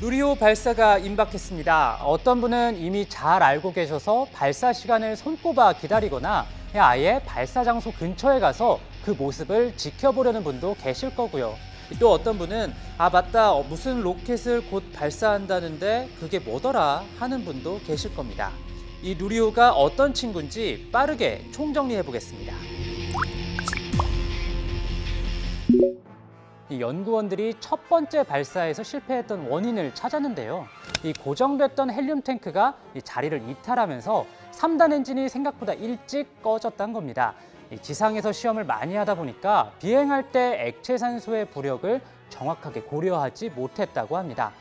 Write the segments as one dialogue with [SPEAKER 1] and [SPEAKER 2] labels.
[SPEAKER 1] 누리호 발사가 임박했습니다. 어떤 분은 이미 잘 알고 계셔서 발사 시간을 손꼽아 기다리거나 아예 발사 장소 근처에 가서 그 모습을 지켜보려는 분도 계실 거고요. 또 어떤 분은 맞다, 무슨 로켓을 곧 발사한다는데 그게 뭐더라 하는 분도 계실 겁니다. 이 누리호가 어떤 친구인지 빠르게 총정리해 보겠습니다. 이 연구원들이 첫 번째 발사에서 실패했던 원인을 찾았는데요. 이 고정됐던 헬륨 탱크가 이 자리를 이탈하면서 3단 엔진이 생각보다 일찍 꺼졌다는 겁니다. 이 지상에서 시험을 많이 하다 보니까 비행할 때 액체 산소의 부력을 정확하게 고려하지 못했다고 합니다.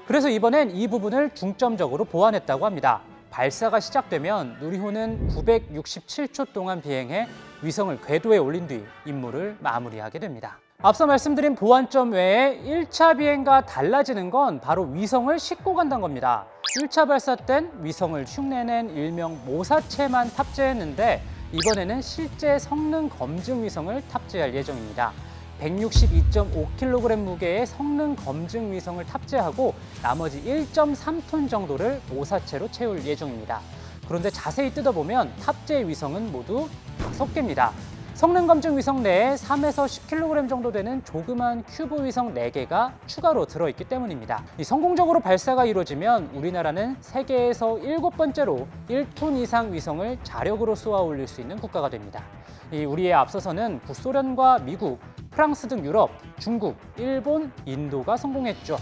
[SPEAKER 1] 그래서 이번엔 이 부분을 중점적으로 보완했다고 합니다. 발사가 시작되면 누리호는 967초 동안 비행해 위성을 궤도에 올린 뒤 임무를 마무리하게 됩니다. 앞서 말씀드린 보완점 외에 1차 비행과 달라지는 건 바로 위성을 싣고 간다는 겁니다. 1차 발사 땐 위성을 흉내낸 일명 모사체만 탑재했는데 이번에는 실제 성능 검증 위성을 탑재할 예정입니다. 162.5kg 무게의 성능 검증 위성을 탑재하고 나머지 1.3톤 정도를 모사체로 채울 예정입니다. 그런데 자세히 뜯어보면 탑재 위성은 모두 5개입니다. 성능 검증 위성 내에 3에서 10kg 정도 되는 조그만 큐브 위성 4개가 추가로 들어있기 때문입니다. 성공적으로 발사가 이루어지면 우리나라는 세계에서 7번째로 1톤 이상 위성을 자력으로 쏘아 올릴 수 있는 국가가 됩니다. 우리에 앞서서는 구소련과 미국, 프랑스 등 유럽, 중국, 일본, 인도가 성공했죠.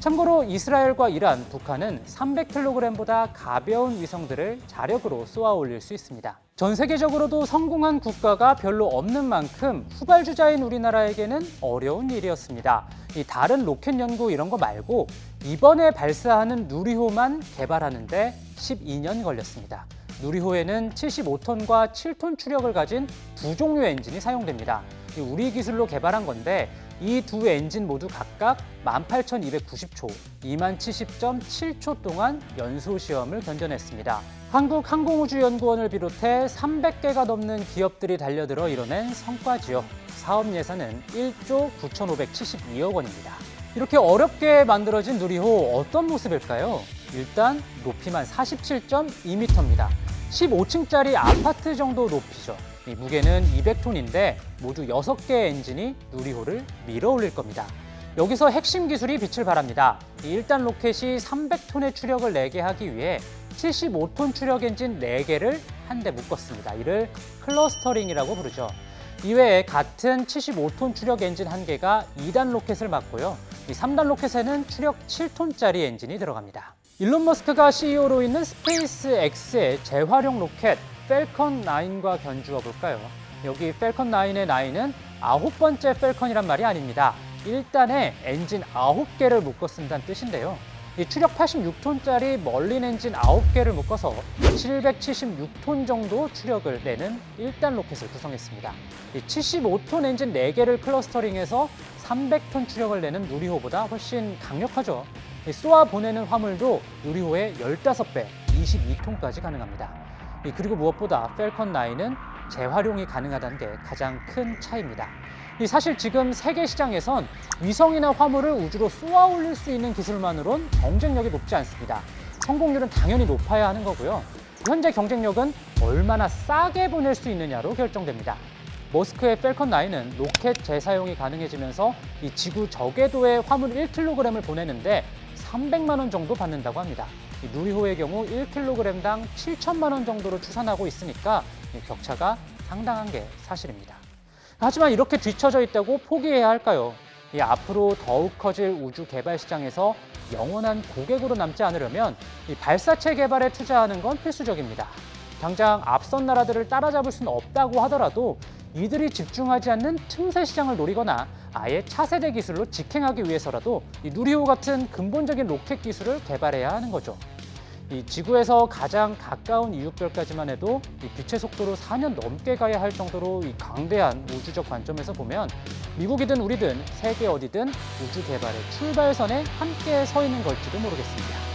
[SPEAKER 1] 참고로 이스라엘과 이란, 북한은 300kg보다 가벼운 위성들을 자력으로 쏘아 올릴 수 있습니다. 전 세계적으로도 성공한 국가가 별로 없는 만큼 후발주자인 우리나라에게는 어려운 일이었습니다. 다른 로켓 연구 이런 거 말고 이번에 발사하는 누리호만 개발하는데 12년 걸렸습니다. 누리호에는 75톤과 7톤 추력을 가진 두 종류의 엔진이 사용됩니다. 우리 기술로 개발한 건데 이 두 엔진 모두 각각 18,290초, 2070.7초 동안 연소 시험을 견뎌냈습니다. 한국항공우주연구원을 비롯해 300개가 넘는 기업들이 달려들어 이뤄낸 성과지요. 사업 예산은 1조 9,572억 원입니다. 이렇게 어렵게 만들어진 누리호 어떤 모습일까요? 일단 높이만 47.2m입니다. 15층짜리 아파트 정도 높이죠. 무게는 200톤인데 모두 6개의 엔진이 누리호를 밀어 올릴 겁니다. 여기서 핵심 기술이 빛을 발합니다. 1단 로켓이 300톤의 추력을 내게 하기 위해 75톤 추력 엔진 4개를 한데 묶었습니다. 이를 클러스터링이라고 부르죠. 이외에 같은 75톤 추력 엔진 1개가 2단 로켓을 맡고요. 3단 로켓에는 추력 7톤짜리 엔진이 들어갑니다. 일론 머스크가 CEO로 있는 스페이스 X의 재활용 로켓 펠컨 9과 견주어 볼까요? 여기 펠컨 9의 9은 9번째 펠컨이란 말이 아닙니다. 1단에 엔진 9개를 묶어 쓴다는 뜻인데요. 추력 86톤짜리 멀린 엔진 9개를 묶어서 776톤 정도 추력을 내는 1단 로켓을 구성했습니다. 75톤 엔진 4개를 클러스터링해서 300톤 추력을 내는 누리호보다 훨씬 강력하죠. 쏘아 보내는 화물도 누리호의 15배, 22톤까지 가능합니다. 그리고 무엇보다 펠컨 9은 재활용이 가능하다는 게 가장 큰 차이입니다. 사실 지금 세계 시장에선 위성이나 화물을 우주로 쏘아 올릴 수 있는 기술만으론 경쟁력이 높지 않습니다. 성공률은 당연히 높아야 하는 거고요. 현재 경쟁력은 얼마나 싸게 보낼 수 있느냐로 결정됩니다. 머스크의 펠컨 9은 로켓 재사용이 가능해지면서 지구 저궤도에 화물 1kg을 보내는데 300만 원 정도 받는다고 합니다. 누리호의 경우 1kg당 7천만 원 정도로 추산하고 있으니까 격차가 상당한 게 사실입니다. 하지만 이렇게 뒤처져 있다고 포기해야 할까요? 앞으로 더욱 커질 우주 개발 시장에서 영원한 고객으로 남지 않으려면 발사체 개발에 투자하는 건 필수적입니다. 당장 앞선 나라들을 따라잡을 수는 없다고 하더라도 이들이 집중하지 않는 틈새 시장을 노리거나 아예 차세대 기술로 직행하기 위해서라도 누리호 같은 근본적인 로켓 기술을 개발해야 하는 거죠. 지구에서 가장 가까운 이웃별까지만 해도 빛의 속도로 4년 넘게 가야 할 정도로 강대한 우주적 관점에서 보면 미국이든 우리든 세계 어디든 우주 개발의 출발선에 함께 서 있는 걸지도 모르겠습니다.